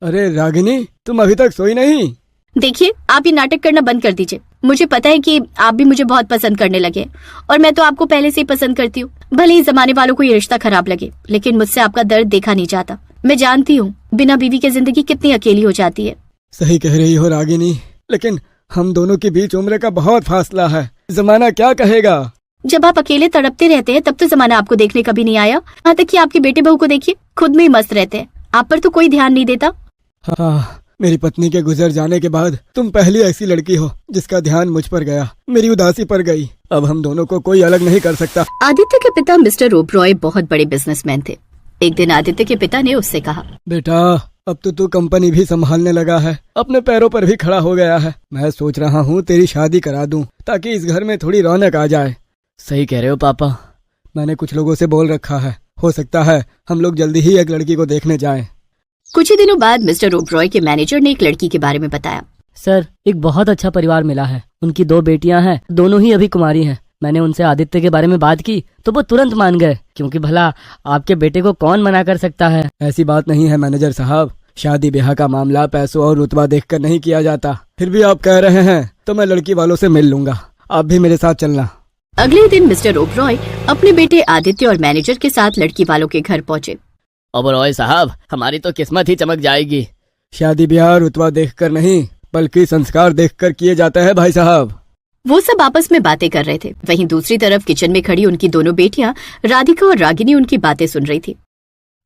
अरे रागिनी, तुम अभी तक सोई नहीं? देखिए, आप ये नाटक करना बंद कर दीजिए। मुझे पता है कि आप भी मुझे बहुत पसंद करने लगे और मैं तो आपको पहले से ही पसंद करती हूँ। भले ही जमाने वालों को ये रिश्ता खराब लगे, लेकिन मुझसे आपका दर्द देखा नहीं जाता। मैं जानती हूँ बिना बीवी के जिंदगी कितनी अकेली हो जाती है। सही कह रही हो रागिनी, लेकिन हम दोनों के बीच उम्र का बहुत फासला है। जमाना क्या कहेगा? जब आप अकेले तड़पते रहते हैं तब तो जमाना आपको देखने कभी नहीं आया। यहाँ तक कि आपके बेटे बहू को देखिए, खुद में ही मस्त रहते हैं, आप पर तो कोई ध्यान नहीं देता। हाँ, मेरी पत्नी के गुजर जाने के बाद तुम पहली ऐसी लड़की हो जिसका ध्यान मुझ पर गया, मेरी उदासी पर गई। अब हम दोनों को कोई अलग नहीं कर सकता। आदित्य के पिता मिस्टर ओबरॉय बहुत बड़े बिजनेसमैन थे। एक दिन आदित्य के पिता ने उससे कहा, बेटा, अब तो तू कंपनी भी संभालने लगा है, अपने पैरों पर भी खड़ा हो गया है। मैं सोच रहा हूँ तेरी शादी करा दूं ताकि इस घर में थोड़ी रौनक आ जाए। सही कह रहे हो पापा। मैंने कुछ लोगों से बोल रखा है, हो सकता है हम लोग जल्दी ही एक लड़की को देखने जाएं। कुछ ही दिनों बाद मिस्टर ओबरॉय के मैनेजर ने एक लड़की के बारे में बताया। सर, एक बहुत अच्छा परिवार मिला है। उनकी 2 बेटियां हैं, दोनों ही अभी कुमारी हैं। मैंने उनसे आदित्य के बारे में बात की तो वो तुरंत मान गए, क्योंकि भला आपके बेटे को कौन मना कर सकता है। ऐसी बात नहीं है मैनेजर साहब, शादी ब्याह का मामला पैसों और रुतबा देखकर नहीं किया जाता। फिर भी आप कह रहे हैं तो मैं लड़की वालों से मिल लूंगा, आप भी मेरे साथ चलना। अगले दिन मिस्टर ओबरॉय अपने बेटे आदित्य और मैनेजर के साथ लड़की वालों के घर पहुँचे। ओबरॉय साहब, हमारी तो किस्मत ही चमक जाएगी। शादी ब्याह रुतबा देखकर नहीं, बल्कि संस्कार देखकर किए जाते हैं भाई साहब। वो सब आपस में बातें कर रहे थे। वहीं दूसरी तरफ किचन में खड़ी उनकी दोनों बेटियां राधिका और रागिनी उनकी बातें सुन रही थी।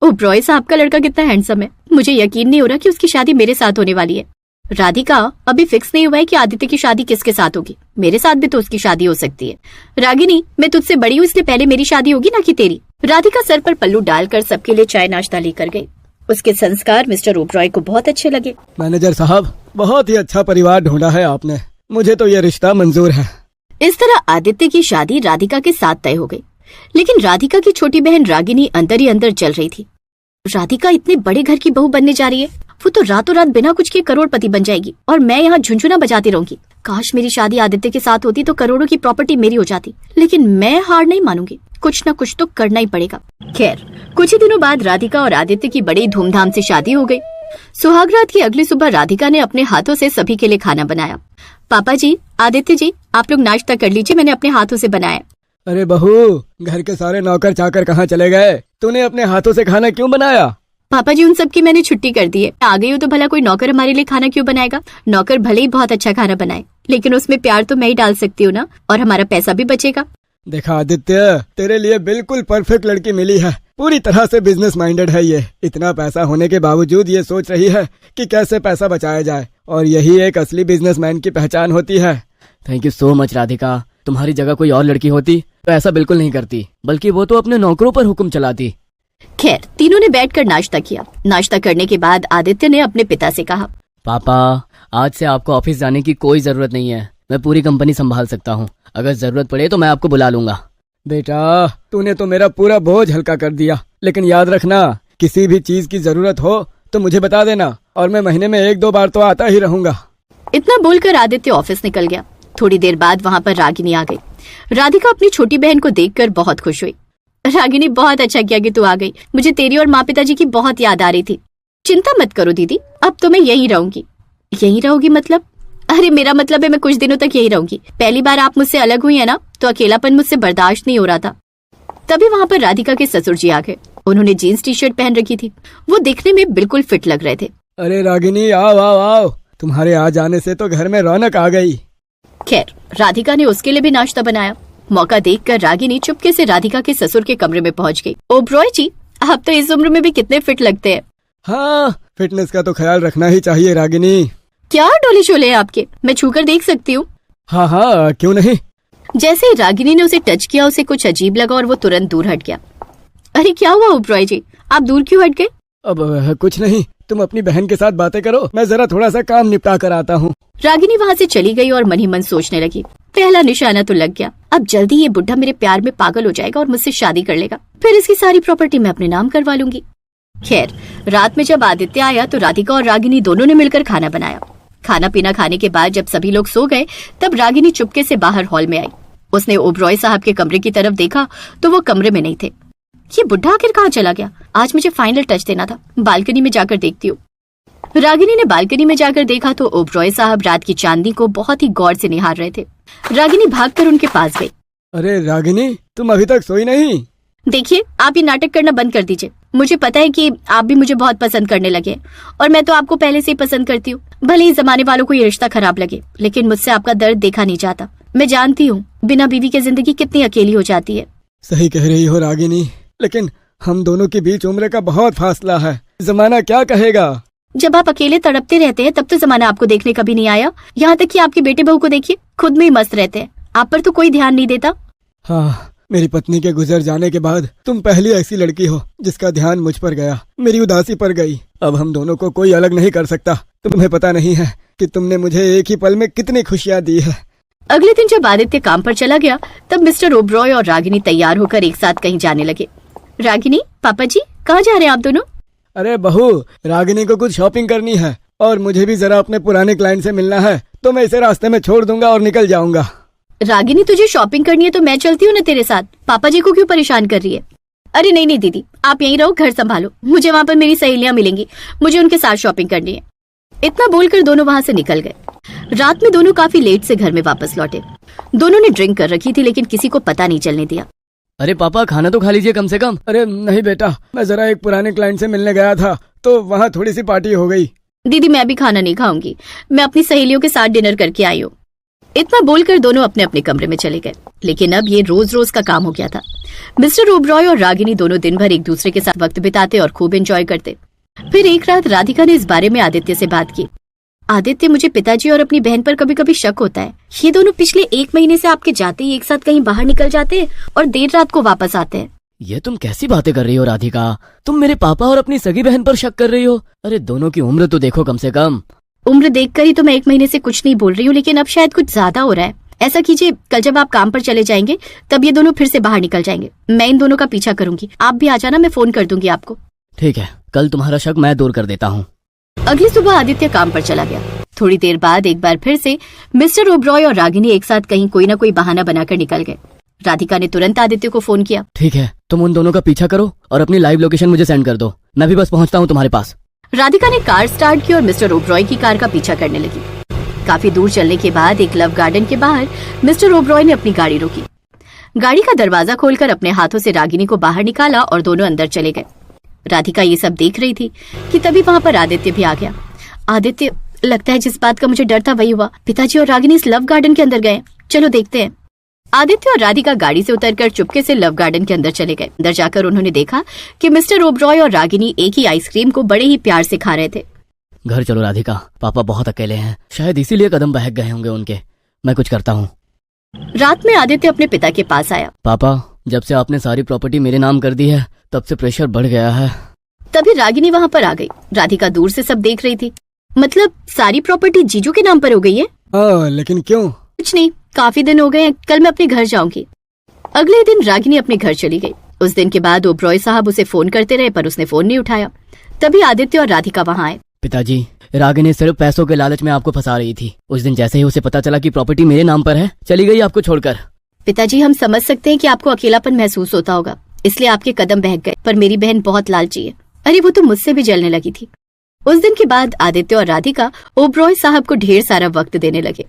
ओबरॉय साहब का लड़का कितना हैंडसम है, मुझे यकीन नहीं हो रहा कि उसकी शादी मेरे साथ होने वाली है। राधिका, अभी फिक्स नहीं हुआ है कि आदित्य की शादी किसके साथ होगी, मेरे साथ भी तो उसकी शादी हो सकती है। रागिनी, मैं तुझसे बड़ी हूँ, इसलिए पहले मेरी शादी होगी ना कि तेरी। राधिका सर पर पल्लू डालकर सबके लिए चाय नाश्ता लेकर गई। उसके संस्कार मिस्टर ओबरॉय को बहुत अच्छे लगे। मैनेजर साहब, बहुत ही अच्छा परिवार ढूंढा है आपने, मुझे तो ये रिश्ता मंजूर है। इस तरह आदित्य की शादी राधिका के साथ तय हो गई, लेकिन राधिका की छोटी बहन रागिनी अंदर ही अंदर जल रही थी। राधिका इतने बड़े घर की बहू बनने जा रही है, वो तो रातों रात बिना कुछ के करोड़पति बन जाएगी और मैं यहाँ झुनझुना बजाती रहूंगी। काश मेरी शादी आदित्य के साथ होती तो करोड़ों की प्रॉपर्टी मेरी हो जाती, लेकिन मैं हार नहीं मानूंगी, कुछ न कुछ तो करना ही पड़ेगा। खैर, कुछ ही दिनों बाद राधिका और आदित्य की बड़ी धूमधाम से शादी हो गई। सुहागरात की अगली सुबह राधिका ने अपने हाथों से सभी के लिए खाना बनाया। पापा जी, आदित्य जी, आप लोग नाश्ता कर लीजिए, मैंने अपने हाथों से बनाया। अरे बहू, घर के सारे नौकर चाकर कहाँ चले गए? तूने अपने हाथों से खाना क्यों बनाया? पापा जी, उन सब की मैंने छुट्टी कर दी है। आ गई हूँ तो भला कोई नौकर हमारे लिए खाना क्यों बनाएगा? नौकर भले ही बहुत अच्छा खाना बनाए, लेकिन उसमें प्यार तो मैं ही डाल सकती हूँ ना, और हमारा पैसा भी बचेगा। देखा आदित्य, तेरे लिए बिल्कुल परफेक्ट लड़की मिली है, पूरी तरह से बिजनेस माइंडेड है ये। इतना पैसा होने के बावजूद ये सोच रही है कि कैसे पैसा बचाया जाए, और यही एक असली बिजनेसमैन की पहचान होती है। Thank you so much Radhika. तुम्हारी जगह कोई और लड़की होती तो ऐसा बिल्कुल नहीं करती, बल्कि वो तो अपने नौकरों पर हुक्म चलाती। खैर, तीनों ने बैठकर नाश्ता किया। नाश्ता करने के बाद आदित्य ने अपने पिता से कहा, पापा, आज से आपको ऑफिस जाने की कोई जरूरत नहीं है, मैं पूरी कंपनी संभाल सकता हूँ। अगर जरूरत पड़े तो मैं आपको बुला लूंगा। बेटा, तूने तो मेरा पूरा बोझ हल्का कर दिया, लेकिन याद रखना, किसी भी चीज की जरूरत हो तो मुझे बता देना, और मैं महीने में 1-2 बार तो आता ही रहूंगा। इतना बोलकर आदित्य ऑफिस निकल गया। थोड़ी देर बाद वहाँ पर रागिनी आ गई। राधिका अपनी छोटी बहन को देखकर बहुत खुश हुई। रागिनी, बहुत अच्छा किया कि तू आ गई, मुझे तेरी और माँ पिताजी की बहुत याद आ रही थी। चिंता मत करो दीदी, अब तो मैं यहीं रहूंगी। यहीं रहोगी मतलब? अरे मेरा मतलब है मैं कुछ दिनों तक यहीं रहूंगी। पहली बार आप मुझसे अलग हुई है ना, तो अकेलापन मुझसे बर्दाश्त नहीं हो रहा था। तभी वहाँ पर राधिका के ससुर जी आ गए। उन्होंने जीन्स टी-शर्ट पहन रखी थी, वो देखने में बिल्कुल फिट लग रहे थे। अरे रागिनी, आओ आओ आओ, तुम्हारे आ जाने से तो घर में रौनक आ गई। खैर, राधिका ने उसके लिए भी नाश्ता बनाया। मौका देखकर रागिनी चुपके से राधिका के ससुर के कमरे में पहुंच गई। ओबरॉय जी, आप तो इस उम्र में भी कितने फिट लगते हैं। हाँ, फिटनेस का तो ख्याल रखना ही चाहिए रागिनी। क्या डोले शोले हैं आपके, मैं छूकर देख सकती हूँ? हाँ हाँ, क्यों नहीं। जैसे ही रागिनी ने उसे टच किया, उसे कुछ अजीब लगा और वो तुरंत दूर हट गया। अरे क्या हुआ ओबरॉय जी, आप दूर क्यों हट गए? अब कुछ नहीं, तुम अपनी बहन के साथ बातें करो, मैं जरा थोड़ा सा काम निपटा कर आता हूँ। रागिनी वहाँ से चली गई और मन ही मन सोचने लगी, पहला निशाना तो लग गया। अब जल्दी ये बुढ़ा मेरे प्यार में पागल हो जाएगा और मुझसे शादी कर लेगा, फिर इसकी सारी प्रॉपर्टी मैं अपने नाम करवा लूंगी। खैर, रात में जब आदित्य आया तो राधिका और रागिनी दोनों ने मिलकर खाना बनाया। खाना पीना खाने के बाद जब सभी लोग सो गए, तब रागिनी चुपके से बाहर हॉल में आई। उसने ओबरॉय साहब के कमरे की तरफ देखा तो वो कमरे में नहीं थे। ये बुढ़ा आखिर कहाँ चला गया? आज मुझे फाइनल टच देना था, बालकनी में जाकर देखती हूँ। रागिनी ने बालकनी में जाकर देखा तो ओबरॉय साहब रात की चांदनी को बहुत ही गौर से निहार रहे थे। रागिनी भागकर उनके पास गई। अरे रागिनी, तुम अभी तक सोई नहीं? देखिए, आप ये नाटक करना बंद कर दीजिए। मुझे पता है कि आप भी मुझे बहुत पसंद करने लगे और मैं तो आपको पहले से ही पसंद करती हूँ। भले ही जमाने वालों को ये रिश्ता खराब लगे, लेकिन मुझसे आपका दर्द देखा नहीं जाता। मैं जानती हूँ बिना बीवी की जिंदगी कितनी अकेली हो जाती है। सही कह रही हो रागिनी, लेकिन हम दोनों के बीच उम्र का बहुत फासला है। जमाना क्या कहेगा? जब आप अकेले तड़पते रहते हैं तब तो जमाना आपको देखने कभी नहीं आया। यहाँ तक कि आपके बेटे बहू को देखिए, खुद में ही मस्त रहते हैं, आप पर तो कोई ध्यान नहीं देता। हाँ, मेरी पत्नी के गुजर जाने के बाद तुम पहली ऐसी लड़की हो जिसका ध्यान मुझ पर गया, मेरी उदासी पर गई। अब हम दोनों को कोई अलग नहीं कर सकता। तुम्हें पता नहीं है कि तुमने मुझे एक ही पल में कितनी खुशियाँ दी है। अगले दिन जब आदित्य काम पर चला गया तब मिस्टर ओबरॉय और रागिनी तैयार होकर एक साथ कहीं जाने लगे। रागिनी, पापा जी कहाँ जा रहे हैं आप दोनों? अरे बहू, रागिनी को कुछ शॉपिंग करनी है और मुझे भी जरा अपने पुराने क्लाइंट से मिलना है, तो मैं इसे रास्ते में छोड़ दूंगा और निकल जाऊंगा। रागिनी, तुझे शॉपिंग करनी है तो मैं चलती हूँ ना तेरे साथ। पापा जी को क्यों परेशान कर रही है? अरे नहीं नहीं दीदी, आप यहीं रहो, घर संभालो। मुझे वहाँ पर मेरी सहेलियाँ मिलेंगी, मुझे उनके साथ शॉपिंग करनी है। इतना बोलकर दोनों वहाँ से निकल गए। रात में दोनों काफी लेट से घर में वापस लौटे। दोनों ने ड्रिंक कर रखी थी लेकिन किसी को पता नहीं चलने दिया। अरे पापा, खाना तो खा लीजिए कम से कम। अरे नहीं बेटा, मैं जरा एक पुराने क्लाइंट से मिलने गया था तो वहाँ थोड़ी सी पार्टी हो गई। दीदी, मैं भी खाना नहीं खाऊंगी, मैं अपनी सहेलियों के साथ डिनर करके आई हूँ। इतना बोलकर दोनों अपने अपने कमरे में चले गए। लेकिन अब ये रोज रोज का काम हो गया था। मिस्टर ओबरॉय और रागिनी दोनों दिन भर एक दूसरे के साथ वक्त बिताते और खूब एंजॉय करते। फिर एक रात राधिका ने इस बारे में आदित्य से बात की। आदित्य, मुझे पिताजी और अपनी बहन पर कभी कभी शक होता है। ये दोनों पिछले 1 महीने से आपके जाते ही एक साथ कहीं बाहर निकल जाते हैं और देर रात को वापस आते हैं। ये तुम कैसी बातें कर रही हो राधिका? तुम मेरे पापा और अपनी सगी बहन पर शक कर रही हो? अरे दोनों की उम्र तो देखो कम से कम। उम्र देखकर ही तो मैं 1 महीने से कुछ नहीं बोल रही हूँ, लेकिन अब शायद कुछ ज्यादा हो रहा है। ऐसा कीजिए, कल जब आप काम पर चले जाएंगे तब ये दोनों फिर से बाहर निकल जाएंगे। मैं इन दोनों का पीछा करूंगी, आप भी आ जाना, मैं फोन कर दूंगी आपको। ठीक है, कल तुम्हारा शक मैं दूर कर देता हूँ। अगली सुबह आदित्य काम पर चला गया। थोड़ी देर बाद एक बार फिर से मिस्टर ओबरॉय और रागिनी एक साथ कहीं कोई ना कोई बहाना बनाकर निकल गए। राधिका ने तुरंत आदित्य को फोन किया। ठीक है, तुम उन दोनों का पीछा करो और अपनी लाइव लोकेशन मुझे सेंड कर दो, मैं भी बस पहुंचता हूँ तुम्हारे पास। राधिका ने कार स्टार्ट की और मिस्टर ओबरॉय की कार का पीछा करने लगी। काफी दूर चलने के बाद एक लव गार्डन के बाहर मिस्टर ओबरॉय ने अपनी गाड़ी रोकी। गाड़ी का दरवाजा खोलकर अपने हाथों से रागिनी को बाहर निकाला और दोनों अंदर चले गए। राधिका ये सब देख रही थी कि तभी वहाँ पर आदित्य भी आ गया। आदित्य, लगता है जिस बात का मुझे डर था वही हुआ। पिताजी और रागिनी इस लव गार्डन के अंदर गए, चलो देखते हैं। आदित्य और राधिका गाड़ी से उतरकर चुपके से लव गार्डन के अंदर चले गए। अंदर जाकर उन्होंने देखा कि मिस्टर ओबरॉय और रागिनी एक ही आइसक्रीम को बड़े ही प्यार से खा रहे थे। घर चलो राधिका, पापा बहुत अकेले हैं, शायद इसीलिए कदम बहक गए होंगे उनके। मैं कुछ करता हूँ। रात में आदित्य अपने पिता के पास आया। पापा, जब से आपने सारी प्रॉपर्टी मेरे नाम कर दी है तब से प्रेशर बढ़ गया है। तभी रागिनी वहाँ पर आ गई। राधिका दूर से सब देख रही थी। मतलब सारी प्रॉपर्टी जीजू के नाम पर हो गई है? लेकिन क्यों? कुछ नहीं, काफी दिन हो गए हैं, कल मैं अपने घर जाऊंगी। अगले दिन रागिनी अपने घर चली गई। उस दिन के बाद ओबरॉय साहब उसे फोन करते रहे पर उसने फोन नहीं उठाया। तभी आदित्य और राधिका वहाँ आए। पिताजी, रागिनी सिर्फ पैसों के लालच में आपको फंसा रही थी। उस दिन जैसे ही उसे पता चला कि प्रॉपर्टी मेरे नाम पर है, चली गई आपको छोड़कर। पिताजी, हम समझ सकते हैं कि आपको अकेलापन महसूस होता होगा, इसलिए आपके कदम बहक गए, पर मेरी बहन बहुत लालची है। अरे वो तो मुझसे भी जलने लगी थी। उस दिन के बाद आदित्य और राधिका ओबरॉय साहब को ढेर सारा वक्त देने लगे।